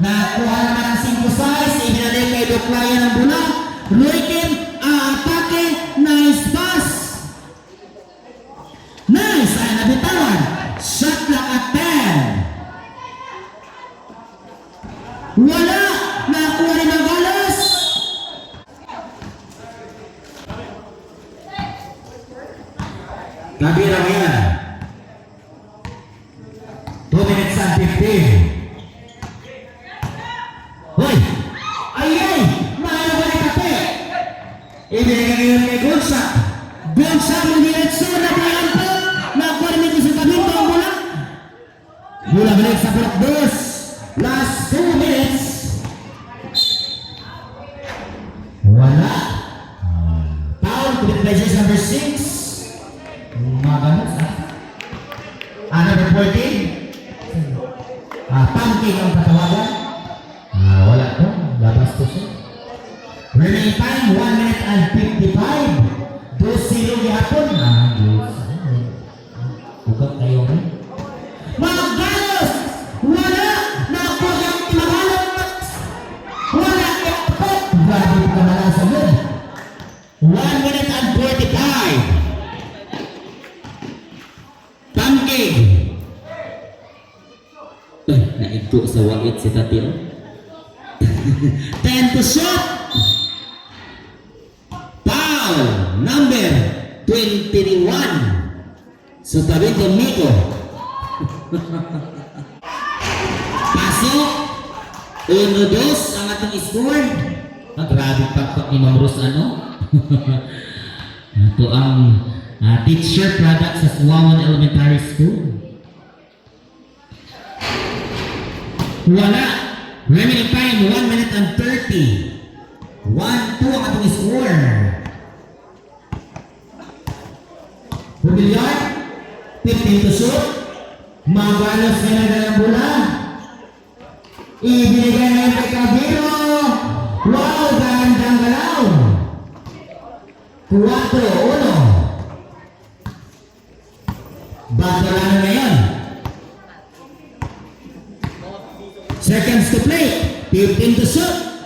Nakuha naman ang 5-6. Ibinalik kay Duklaya ng bola. Roy Kim, atake. Nice pass. Nice. Ay, nabitawan. Shot clock at 10. Wala. Nakuha ni Magalos. Kabira ngayon. 2 minutes and 15. Hoy! Ay! Mahalo ba ni Kape? Ibinigay ngayon kay Gonsa. Gonsa, Muliretso, nabayan po. Nakuha namin sa kabinto ang bola. Bola balik sa block dos. Last 2 minutes. Wala. Foul, commitment number 6. Maganos, ha? Number 14. Pumpkin ang katawagan. Wala to. Labas to siya. Remaining time, 1 minute and 55. 2-0 gihapon. Bukag kayo rin. Magalos! Wala! Nakuha ang Magalos! Wala kapot! Grabe ka na lang sa good. 1 minute and 45. Pumpkin! Naigto sa wait si Tatil. 10 to shot. Foul number 21. So tabi ko Miko. Pasok. 1-2 ang atong score. Grabe pakpak ni Ma'am Rose ano. Ito ang teacher product sa Suwawan Elementary School. Wala. Remaining time, 1 minute and 30. 1-2 ang atong score. Pumilyon. 15 to shoot. Magalos na ng bola. Ibinigay na kay Cabiro. Wow, gandang galaw. 4-1. Batalan na yan. Seconds to play. 15 to shoot.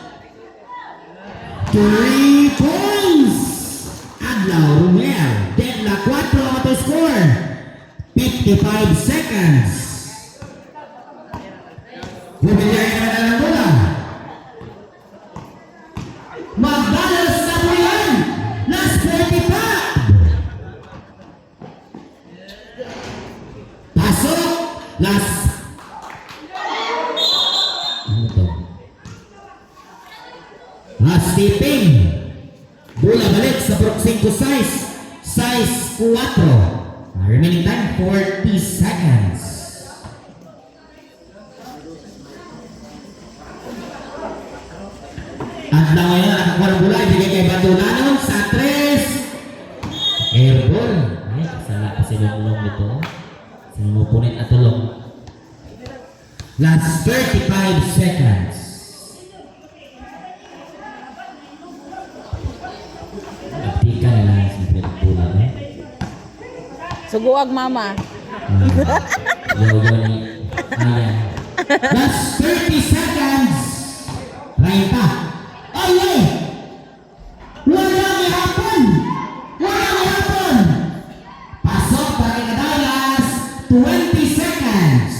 3 points. Adlaw Romel. Deadlock 4 ang auto score. 55 seconds. Bumigay ka na ng bola. Magalos na po yan. Last 45. Pasok. Last Stepping. Bola balik sa proxing ko size 4. Remaining time 40 seconds. At na ngayon nakakuha ng bola ibigay kay Batulanon sa 3. Airball. Ay, kasala pa silong-long ito. Sinupunit at tulong. Last 35 seconds. Suguag mama. That's 30 seconds. Right pa. Ay! Walang ihapon! Walang ihapon! Pasok pa rin na Dallas. 20 seconds.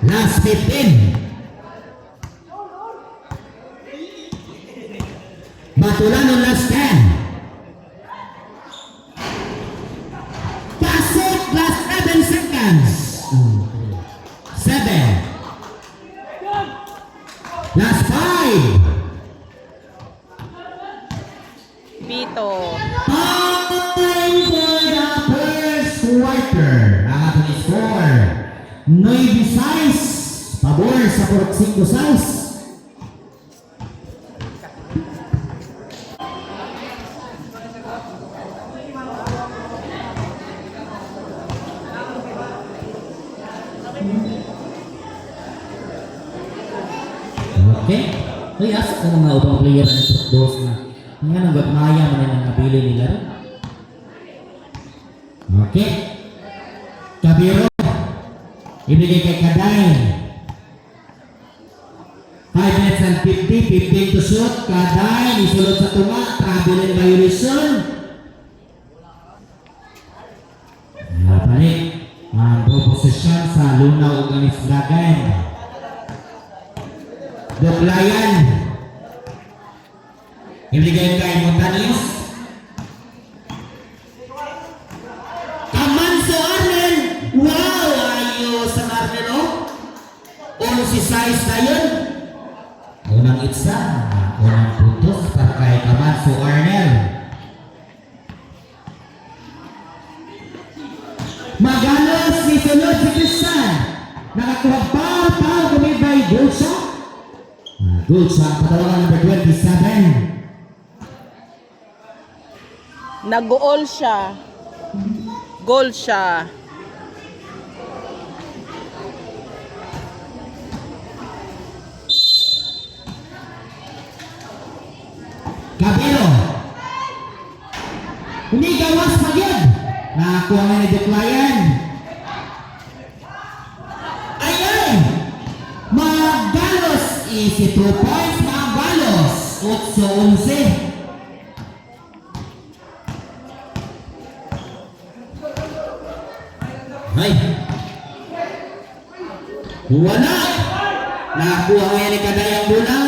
Last 15. Batulanon last 10. Last 7 seconds. 7. Last 5. Pito. Time for the first quarter. Ang ating score. 9-6. Pabor sa 5-6. Okay? Uy, asa ka mga upang player na dos na nga nang gagmaya man ang nabili nila rin. Okay? Cabiro. Ibigay kay Kaday. 5 minutes and 50, 15 to shoot. Kaday, isulot sa tunga. Travel in violation. Balik. Ang proposition sa Lunaw ug Anisdagan. Duklayan. Ibigay kay Montanis. Kamanso Arnel. Wow! Ayos sa Arnel, oh. Si size na yun. Unang itsa. Unang puntos para kay Kamanso Arnel. Magalos si Sunod si Cristian. Nakakuha pa kumibay goal shot. Goal shot, patawagan number 27. Nag-goal siya. Goal siya. Cabero. Hindi gawas pa yun. Nakakuha nga ni Duklayan. Ayun! Magalos. Easy 2 points. Magalos. 8-11. Ay! Wala! Nakakuha nga ni Kaday ang bola.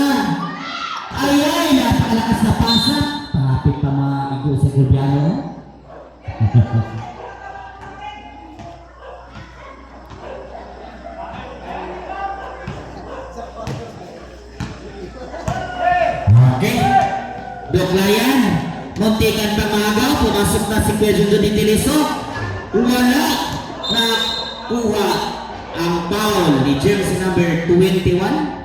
Ay! Napakalakas na pasa. Palapit pa maigo sa Gordiano. Okay. Duklayan. Muntikan pa magaw. Pumasok na si Kuya Junjun Intiliso. Wala. Nakuha ang foul ni jersey number 21.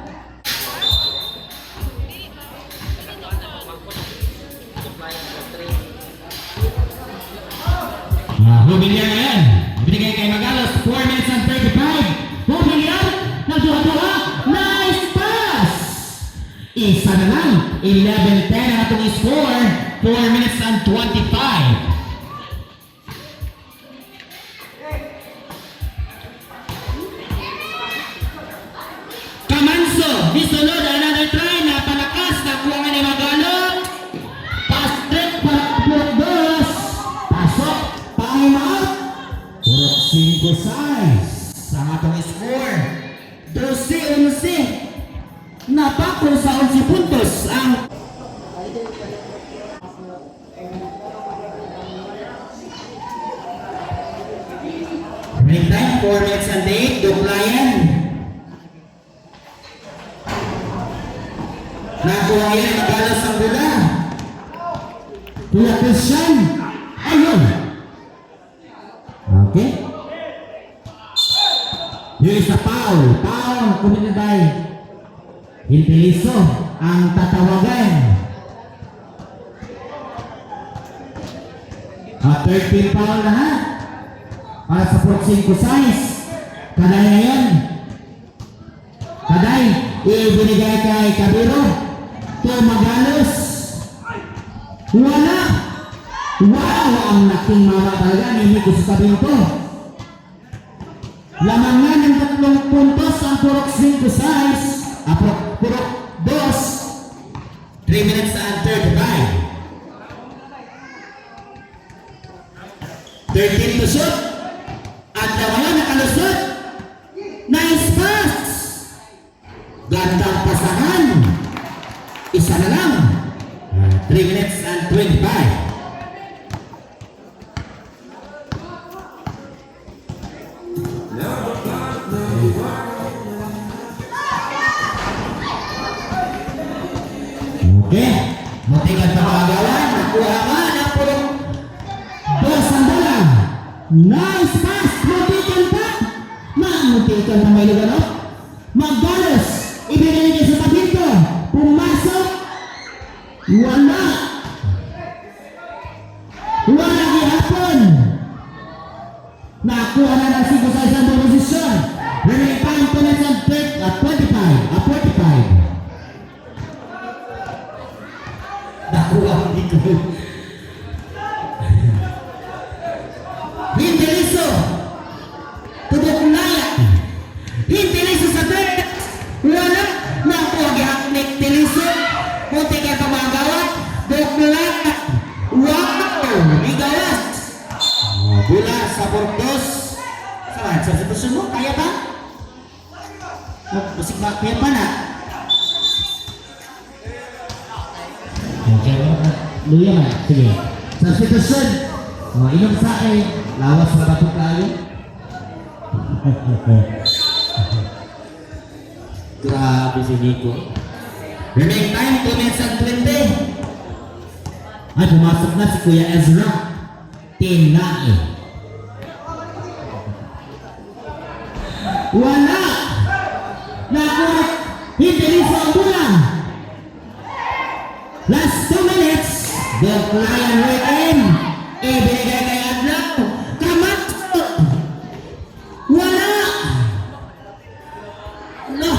Humilian na yan. Binigay kay Magalos. 4 minutes and 35. Humilian. Nagduha-duha. Nice pass. Isa na lang. 11-10 ang atong score. 4 minutes and 25. Kamanso. Disunod. Another try. Napalakas. Nakuha nga ni Magalos. Pass straight para dos. Pasok. Time out. Purok 5 size. Sa atong score. 12-11. Napako sa 11 puntos ang break time. 4 minutes and 8. Duklayan. Nakuha yan. Magalos ang bola. Kuya Christian. Ayun. Okay. Yung isa foul. Foul. Kuminibay. Intiliso ang tatawagan. 13 foul na ha. Para sa 5 size. Kaday na yan. Kaday. Ibinigay kay Cabero. To Magalos. Wala. Wow! Ang laking mama talaga ni Nico sa tabing ko. Lamangan ng 3 puntos ang purok 5 size. Purok 2. 3 minutes and 35. 13 to shoot. At naman nakalusot. Nice pass. Gandang pasahan. Isa na lang. 3 minutes and 25. Okay. Muntikan pa magawan. Nakuha ka na purok 2 ang bola. Nice pass. Muntikan pa. Muntikan na may lugar. Magalos. Ibigay niya sa tabing ko. Pumasok. Wala. Wala gihapon. Nakuha na ng 5 sa isang posisyon. Remaining time 2 minutes and 45. Nakuha ang dito. Intiliso. Tubok layak. seconds. Sa sitwasyon mo, kaya ba? Musik ba? Kaya pa na? Okay, luya na. Sige. Sa sitwasyon, inom sa akin, lawas na batok tayo. Grabe si Nico. Remaining time, 2 minutes and 20. Ay, pumasok na si Kuya Ezra. Tinae. Wala! Naku! Hindi rin sa bulan! Last 2 minutes, the client will in. Ibigay kay Adlaw. Kamatso! Wala! No!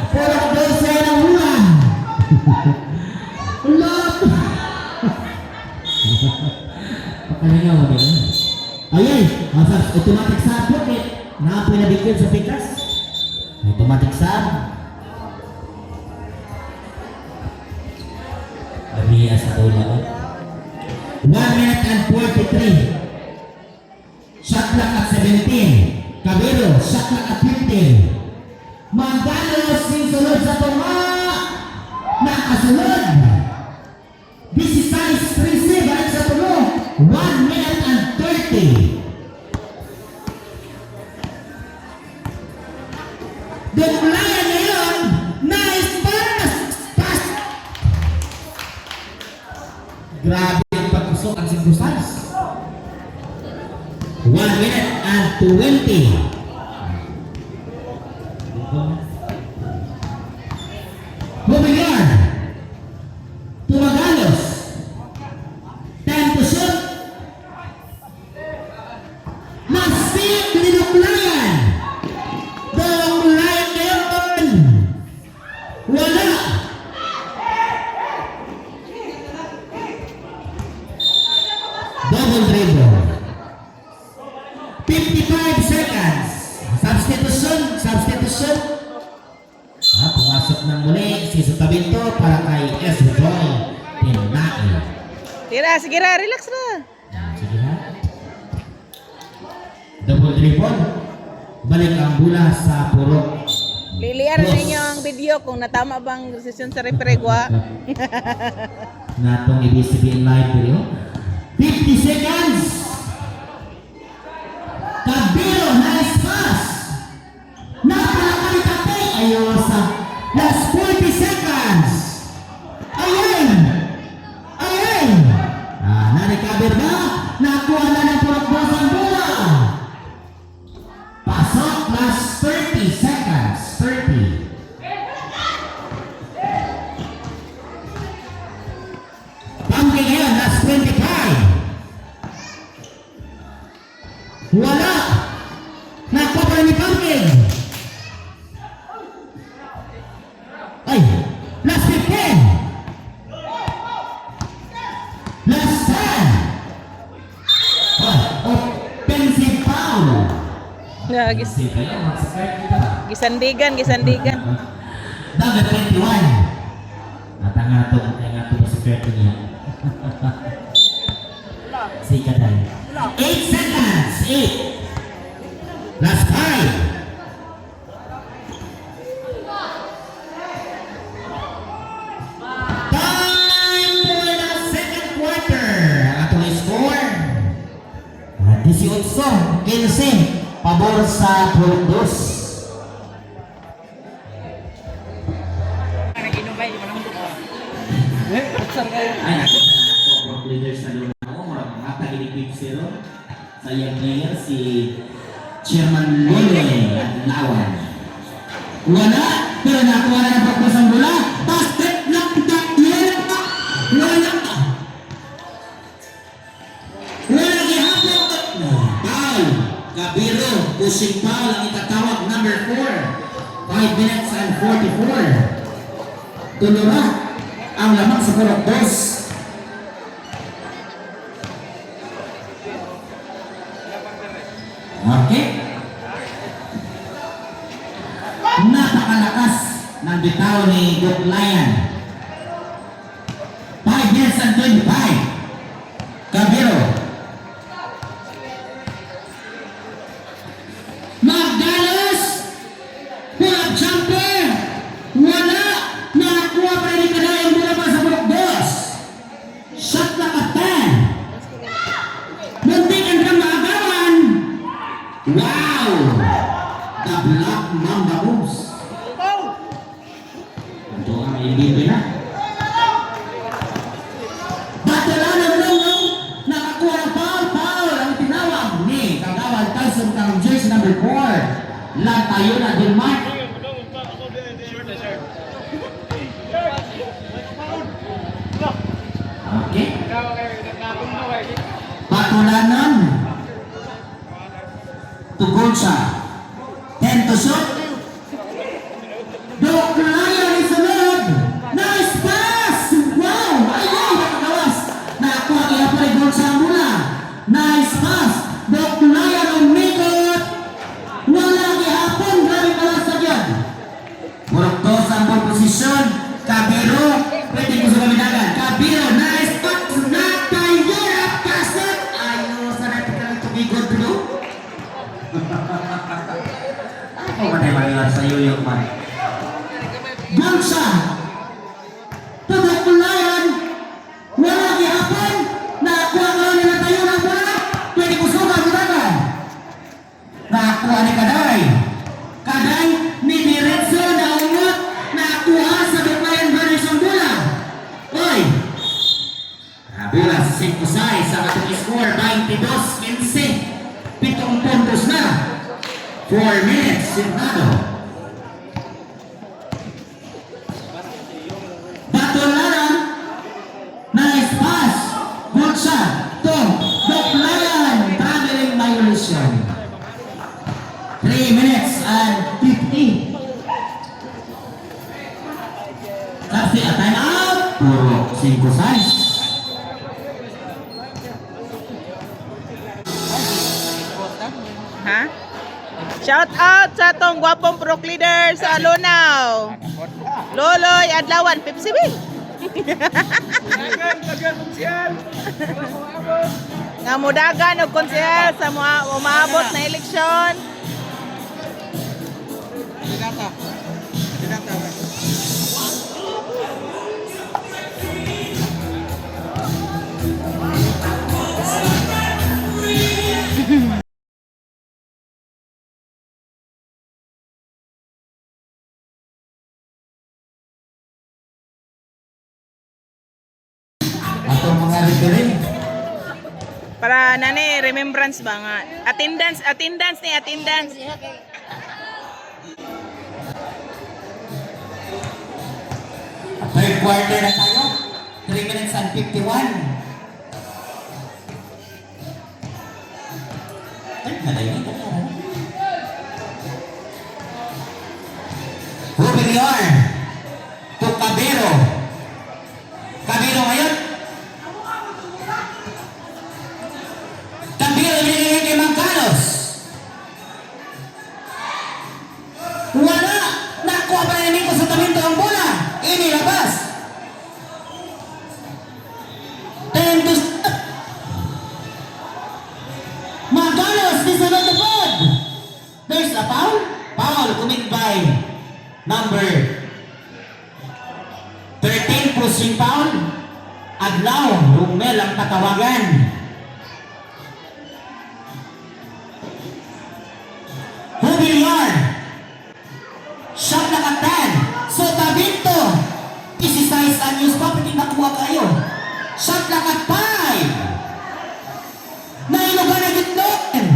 Puro dosa ng bulan! Love! Pakalingaw mo din. Ayay! Masas, automatic sub po eh. Naapoy na bigyan sa pikas. Automatic sub. Abiyas sa tula ko. 1 minute and 43. Shot clock at 17. Cabero, shot clock at 15. Mandalos yung sunod sa tunga. Nakasunod. This is size 3C. Balik sa tulong. 1 minute and 30. Duglayan ngayon. Nice pass. Pass. Grabe ang pag-usok ang simbusas. 1 minute and 20. Moving on. Tumagalos. Time to shoot. Masip Linuglayan. Duglayan ngayon. Wala. Double dribble. 55 seconds. Substitution. Pumasok ng muli si Sotabinto para kay S.Joy Tinae. Tira, sige ra, relax na. Sige ha. Double dribble. Balik ang bola sa purok. Liliar na ninyo ang video kung natama bang desisyon sa referee gwa. Natong ibig live video. 50 seconds. Cabero, nice pass. Napakalitate. Ayosa. Last 40 seconds. Ayan. Na-recover ba? Nakuha na ng purok-purok ang bola. Pasok, last 30 seconds. 30. Pumpkin ngayon, last 25. Wala! Nakuha pa ni Pumpkin. Ay! Last 15. Last 10. Offensive foul. Gisandigan. Number 21. Natangatong pa sa pwede niya. Sika tayo. 8 seconds. 8. Last 5. Time for the second quarter. Atong score. 18, 15. Pabor sa Purok 2. Ay, ako na leaders na doon ako, mga tagiligpig zero. Sa iyang player, si Chairman Loloy at Lawan. Wala, pero nakuha na ng pagpus ang bola. Basket lock that, wala. Wala gihapon. Foul. Cabero, pushing foul ang itatawag, number 4. 5 minutes and 44. Tulura ang lamang sa Purok 2. Okay. Napakalakas ng bitaw ni Duglayan. 5 minutes and 25. Cabero. Wow! The Black Mamba moves. Ito ang MVP na. Batalanan lang yung nakakuha ng foul ang tinawag ni Kagawad Tyson ng jersey number 4. Latayo na Denmark. Okay. Batalanan. Tugod siya. 10 to shoot. Doc Ryan is sunod. Nice pass! Wow! Ayay! Nakagawas. Nakakuha kaya pa rin doon sa mula. Nice pass. Doc Ryan ang mikot. Wala kihapon. Grabe pala sa dyan. Murok to sa ball position. Kabiro. Pwede ko sa kamidagan. Kabiro. Nice pass. Natayera. Kasot. Ayos. Sana kita tumigod dulu. Ako ba tayo manilang sa iyo yung man? Gunsa! Tudok-pulayan! Wala kihapon! Nakakuha ka lang nila tayo ng bola! Pwede ko suka buraga! Nakakuha ni Kaday! Kaday ni Diretso na ungot! Nakakuha sa Duklayan Brothers ang bola! Oy! Bola sa 5-6 sa atong score 22-15 7 puntos na 4 minutes sintado Batularan nice pass good shot to Batularan traveling violation 3 minutes and 50 kasi a time out puro 5-6 Ha? Shout out sa tong gwapong prok leader sa Alunaw. Loloy Adlawan, Pepsi B. Nga mudagan og konsehal sa umaabot na eleksyon. atong mga referee Para nani remembrance ba nga attendance ni attendance. third quarter na tayo 3 minutes and 51 ay malayo na Rubilior to Cabero ngayon Cabero binigay kay Magcalos wala nakuha pa rin ko sa taminto ang bola inilabas 10 to Magcalos is on the board there's a foul committed by number 13 pushing foul Adlaw Rumel ang tatawagan Jubiliar shot na katan so Tabinto 16 anyos pa pwede nakuha kayo shot na kat 5 nainugan na gitnoon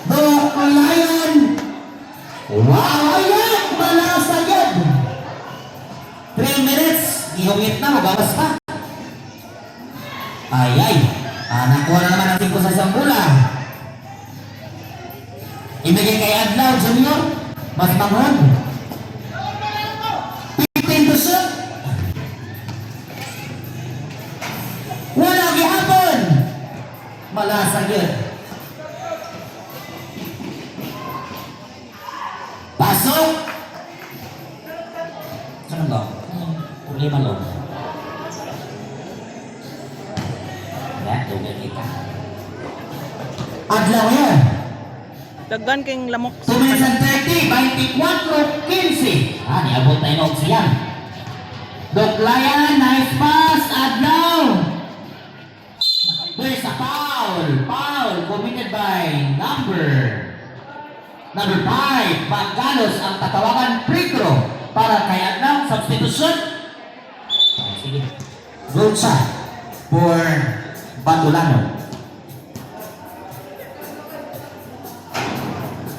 Doc Lion wow ayan malas agad 3 minutes ihungit na mabawas pa nakuha na naman ang 5 sa isang bola ibigay kay Adlaw Junior mas manghon 15 to shoot wala gihapon malas agad pasok saan ba? Lima lo. Ya, dugay kita. Adlaw yan. Daggan king lamok. 2 minutes and 30, 24-15. Niabot na inog siya. Duklayan, nice pass, Adlaw. There's a foul committed by Number 5, Magalos ang tatawagan free throw para kay Adnang substitution. Sige. Good shot for Bandolano.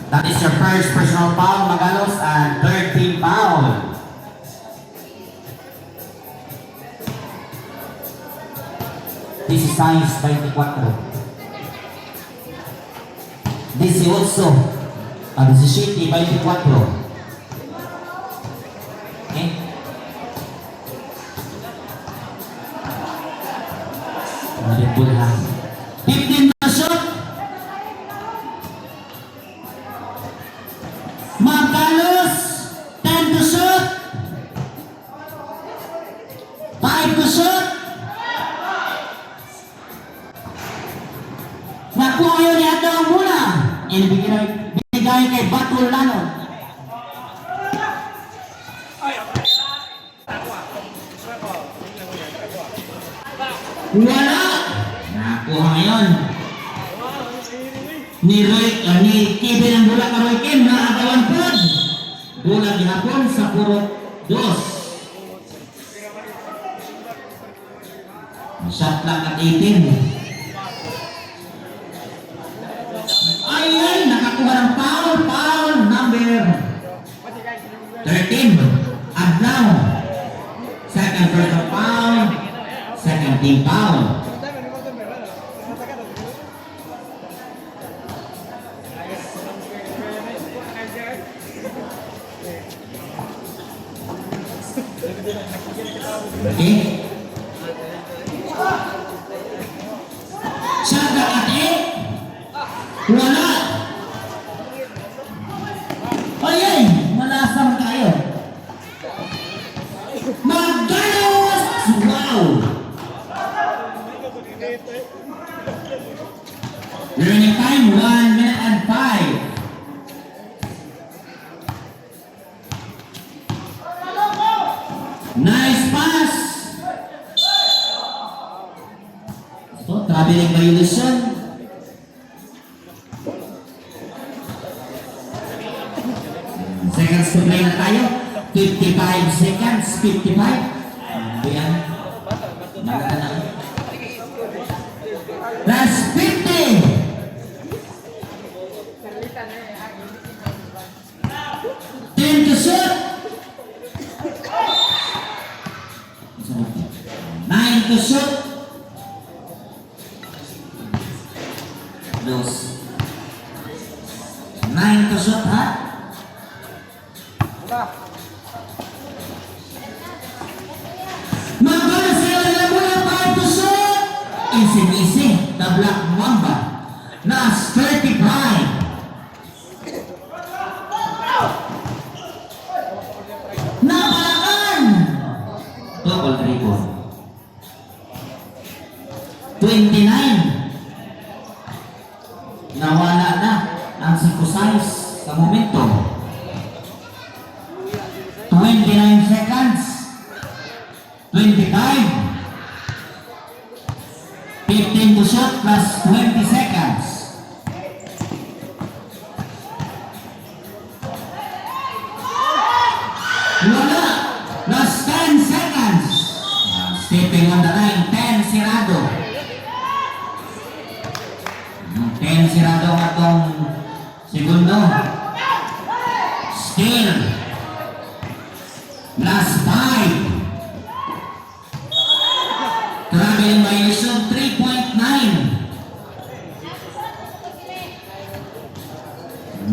That is your first personal foul, Magalos, and third team foul. This is size 24. This is also 17, 24. Okay? Red Bull ha. 15 na shot. Magalos, 10 to shoot. 5 to shoot. Nakuha yun yata ang mula. Binigay kay Bandolano. Wala. Nakuha ngayon. Ni Kevin ang bola ka Roy Kim na agawan po. Bola gihapon sa puro 2. Shot lang at 18. Ay, nakakuha ng foul number 13. Adlaw. Second personal foul. Second team foul. Okay. Shot lang at 8. Wala. Ayun, malasang tayo. Magalos! Wow! Remaining time, 1 minute and 5. Nice pass! So, traveling violation. Seconds to play na tayo. 55 seconds. 55. Ayan. Maganda na. Last 50. 10 to shoot. 9 to shoot. Dos. 9 to shoot, ha? Magalos sila nila mula 5 to shoot. Easy. The Black Mamba. Nas 35. Napalakan. Double dribble. 29. Nawala na ang 5 size sa momentum. 29 seconds. 25. 15 to shot plus 20 seconds. Wala. Plus 10 seconds. Stepping on the line. 10 sirado. 10 sirado ang atong segundo. Still. Plus 5. Traveling violation 3.9.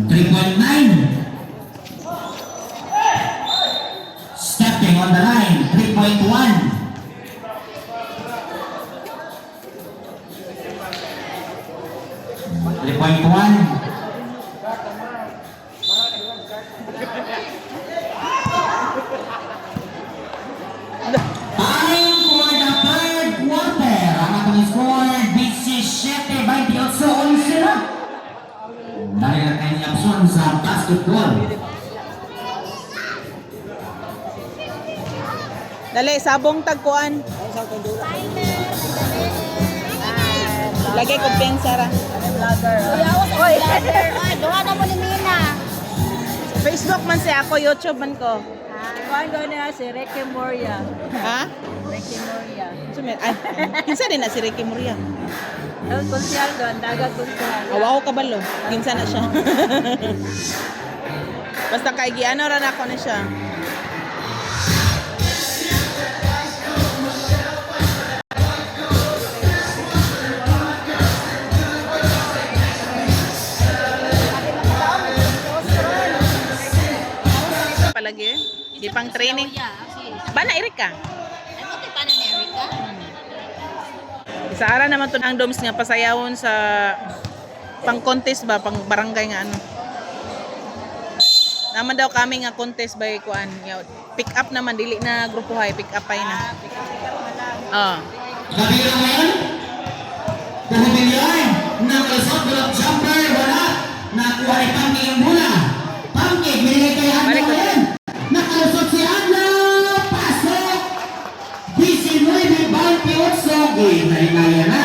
3.9. Stepping on the line 3.1. 3.1. Time for the third quarter. Ang atong score 17-28 na. Dahil ang kanyang aksyon sa basketball. Dali, sabong tagkuan. Lagay ko pensa ra. vlogger. Oy, ay, duha na mo ni Mina. Facebook man siya ako, YouTube man ko. Kuan ko na si Ricky Moria. Ha? Ricky Moria. Ay, kinsa din na si Ricky Moria. Ang konsyal doon, dagat konsyal. Awaw ka balo. Kinsa na siya. Basta kay giano ra na ako na siya. Palagi. Di pang training. Bana Erika. Ano ti pa na ni Erika? Sa ara naman to ang doms nga pasayawon sa pang contest ba, pang barangay nga ano. Naman daw kami nga contest by kuan. Pick up naman dili na grupo hay, pick up ay na. Oh. Kabila ngayon, Kuhubilyan, nakalusot, bulak jumper, wala. Nakuha ni Pangki yung bola. Pangki, binigay kay Anna Balik ko. ngayon. Nakalusot si Anna, pasok. 19-28, ginay-naya na.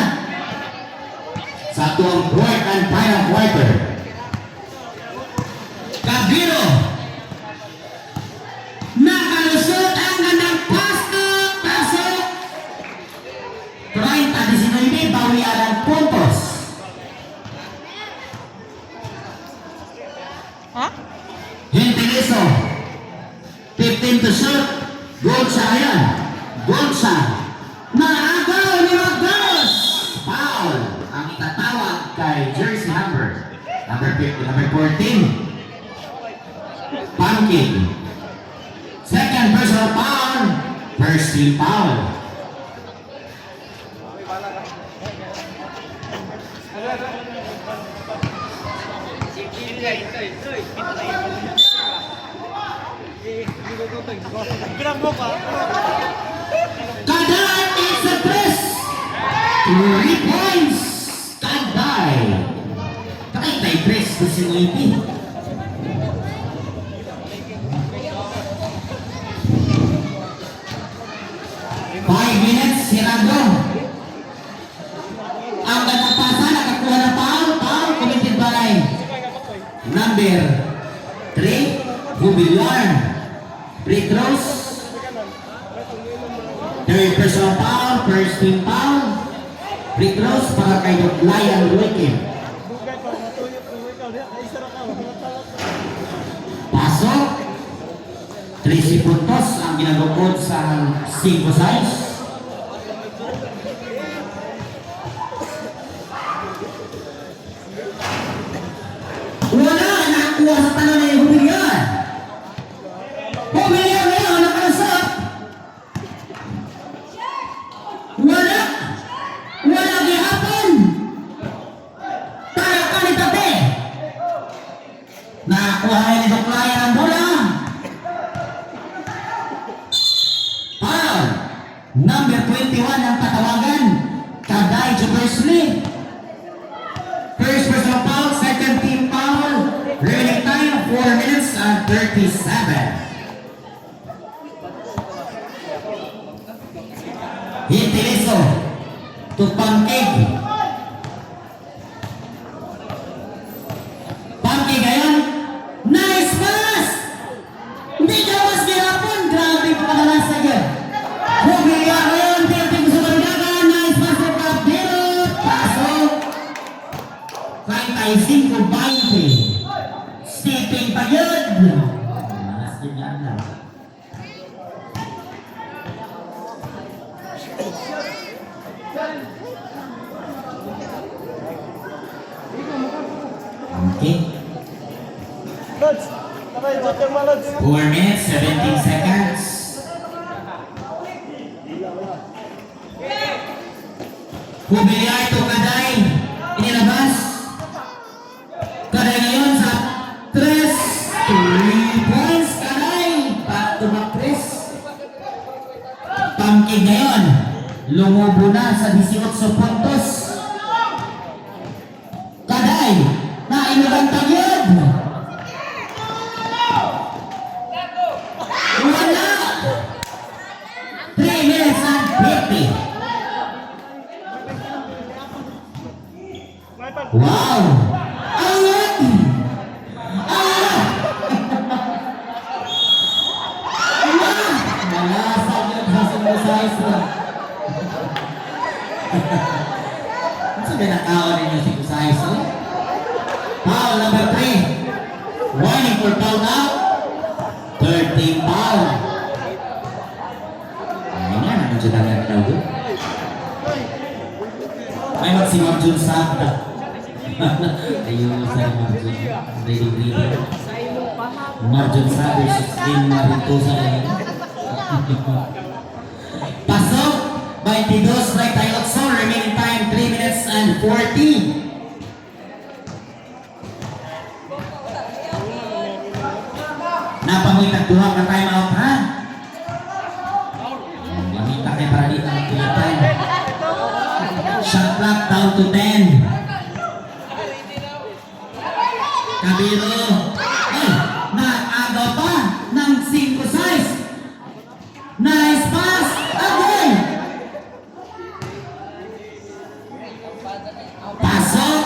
Sa tuwang fourth and final quarter. Kabilo, nakalusot ang ng pasok. 30-19, bawian ang puntos. Ha? Hintiliso, 15 to shoot. Goal sa ayan. Goal sa naagaw ni Magdalos. Foul ang itatawag kay jersey number 50, number 14. Pumpkin. Second personal foul. First team foul. Kaday is a press. 3 points. Kaday. Kaday press to si Noiti. Five minutes, sirado. Ang nagpapasa, nakakuha na foul, committed by number 3, Hubilan. Free throws. Third personal foul, first team foul. Free throws para kay Lion Wicked. Pasok. 13 puntos ang ginagukod sa 5 size. Wala, nakuha sa tanong ni Hubilan. Hubilan ngayon, nakalusot. Wala. Wala gihapon. Tayo ka ni Tabi. Nakuha ni Duklaya ang bola. Foul. Number 21 ang tatawagan. Kaday Jubersley. First personal foul, second team foul. Remaining time 4 minutes and 37. Hintiliso to Pangkig. Pangkig ngayon. Nice pass! Hindi ka mas gihapon. Grabe pagkadalas na yun. Hubiya ngayon. Tilting sa Bardagan. Nice pass to Kapilo. Pasok. 35-20. Stepping pa yun. Malas din yan lang. Okay. 4 minutes, 17 seconds. Hubiya ito Kaday. Inilabas. Kaday ngayon sa 3 points. Kaday. Back to back press. Pangkig ngayon. Lumubo na sa 18 puntos. Kaday. Nainugan tagyod. Wala. 3 minutes and 50. Wow! Ayan! Ayan! Nalasan yun kasi mo size mo. Ano sabi na kaon ninyo si size mo? Foul number 3. Warning for foul now. 13 foul. Ay nga, naman dyan lang ang tawag. May magsimam dyan sa akta. Ayun sa Marjun. Ready. Marjun sa versus Din Marintosa. Pasok. 22 by Taylor. Remaining time 3 minutes and 40. Napamoy nagduha ka time out, ha? Lamita kayo para dito ang pilitan. Shot clock down to 10. Kabiro. Ay, nag-agaw pa ng 5 size. Nice pass. Again. Pasok.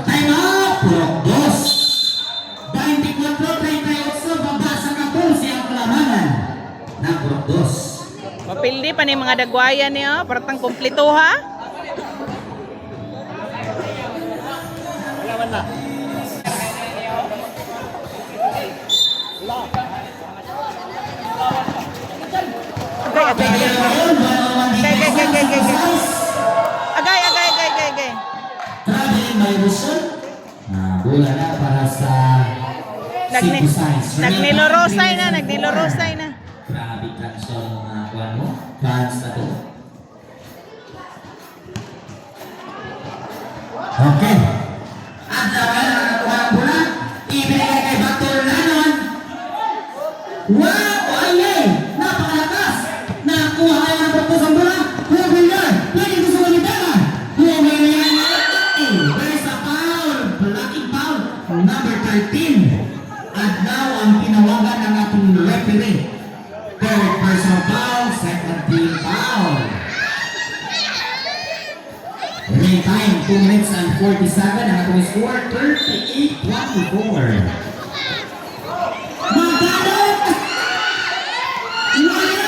Time out. Purok 2. 24-38 baba sa kapul siyang kalamangan ng Purok 2. Mapildi pa ni mga dagwayan niya, paratang kumpleto ha. Agay. Traveling by Luzon. Bola na para sa Cebu Science. Nagnilorosay na. Grabe cancel mga kuwan mo. Fans na to. Okay. At laban na nakakuha ang bola. Ibigay kay Bator Lanon. Wow! Ayay! Napakalakas! Nakuha kayo ng pagpos ang bola. Huwag pwede gusto mo nitaman. There's a foul. Blocking foul. Number 13. At now ang tinawagan ng ating referee. Third personal foul, second team foul. Remaining time 2 minutes and 47. Ang ating score 38-24. Magdalot! Wala!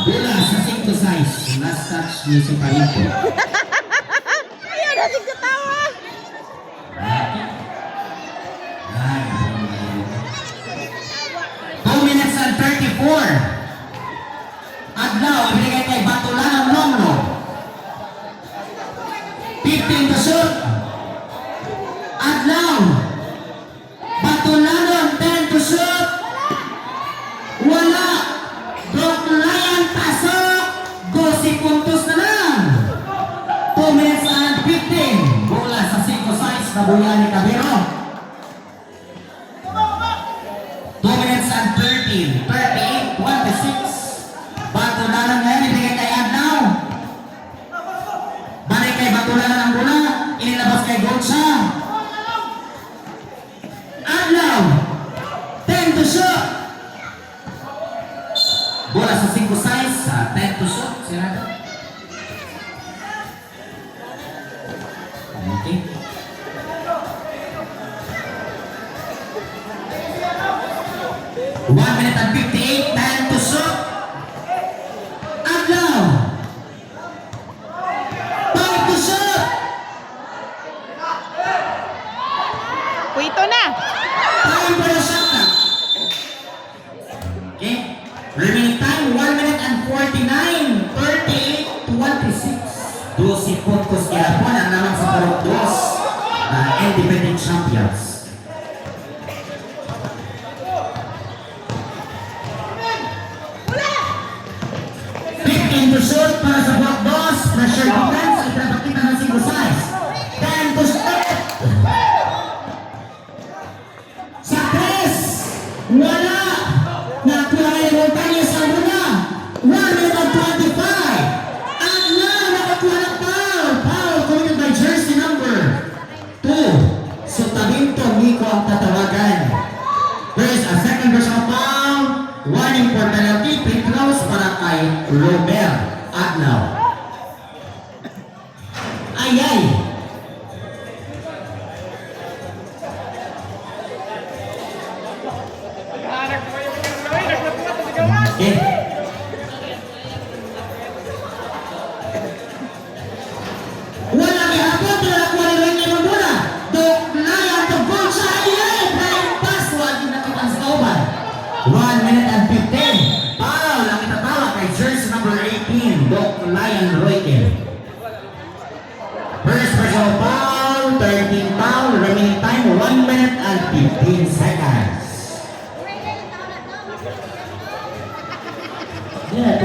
Bola sa 5 size. Last touch ni si Palito. Ayaw natin katawa. 2 minutes and 34. Adlaw, ibigay kay Batulan ang Longlo. 15 to shoot. Adlaw. Batulan 10 to shoot. Wala. Brock Lion pasok. 12 puntos na lang. 2 minutes and 15. Bola sa 5 size na bola ni Cabero. 2 minutes and 13, 38, 26. Batulanan ngayon, ibigay kay Adlaw. Balik kay Batulanan ang bola. Inilabas kay Gotcha. Adlaw. 10 to shoot. Bola sa 5 size. 10 to shoot. Sirado. Okay. One minute and 58, 10 to shoot. Adlaw. 5 to shoot. Kuito na. Time for the shot clock. Okay. Remaining time 1 minute and 49, 38-26. 12 puntos kaya po na naman sa Purok 2 independent champions. 15 to shoot para sa Purok 2. Pressure defense. Ipinapakita ng 5 size. 10 to shoot. Sa 3. Wala. Nakuha kayo ng Montañez ang muna. 1 minute and 25. At na nakakuha ng foul. Foul committed by jersey number 2. So Tabinto Nico ang tatawagan. There is a second personal foul. Warning for penalty. Free throws para kay Robert Adlaw. Ayay. and 15 seconds. Yeah,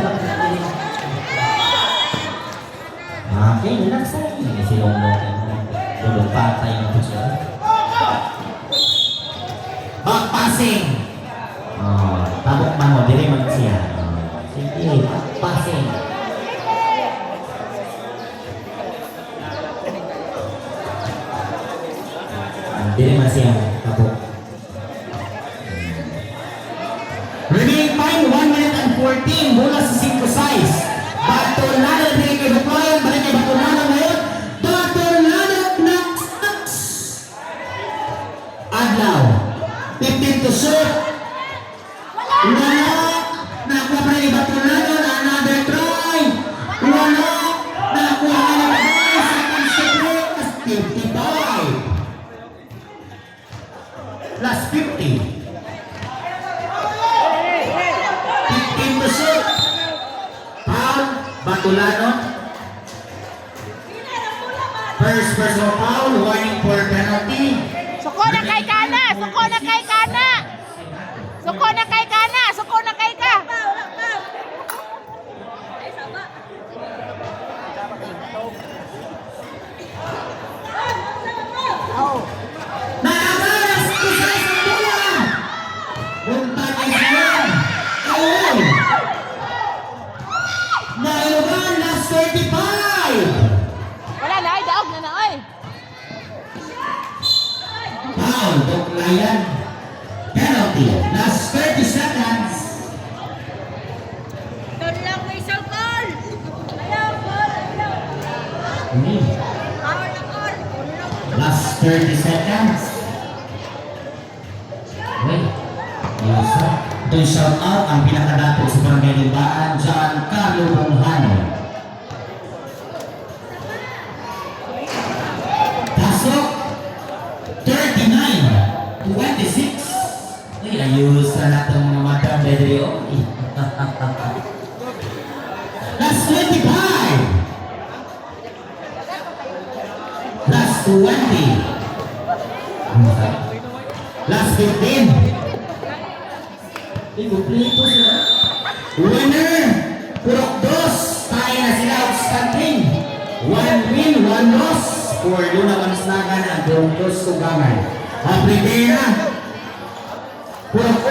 okay, relax na. Kasi yung tulog patay na po siya. Back passing. Tabok man mo, dire man siya. Sige, back passing. Dire man siya, tabok. Remaining time, 1 minute and 14. Mula sa 5 size. Batonado, bigay kay Baklayan. Balik kay Batonado ngayon. Batonado, knocks. Adlaw. 15 to shoot. Wala. Nakuha pa rin ni Batonado na another try. Wala. Nakuha pa rin ni Batonado. Second straight. 55. Plus 50. 15 to shoot. Foul, Batulano. First personal foul, warning for penalty. Suko na kay Kana! Suko na kay Kana! Suko na kay Kana! Suko na kay ka! Nakakalas ko sa isang bola. Punta kay Siyan. Ayun. Nailugan, last 35. Wala na ay, daog na na ay! Foul, Tuklayan. Penalty, last 30 seconds. Tulang may salkol. Ayaw, ayaw. Hmm. Power na call. Last 30 seconds. Wait. Isa. Ito'y shout out ang pinakadato sa Barangay Limbaan, John Carlo Bonghano. Pasok. 39-26. Uy, ayos na natin mga madam Bedrio. Last 25. Last 20. Last 15. Ikumpleto sila. Winner! Purok dos. Tayo na sila. Outstanding. 1 win, 1 loss. For Luna Manisnagan at Broncos Tugangan. Ang primera. Purok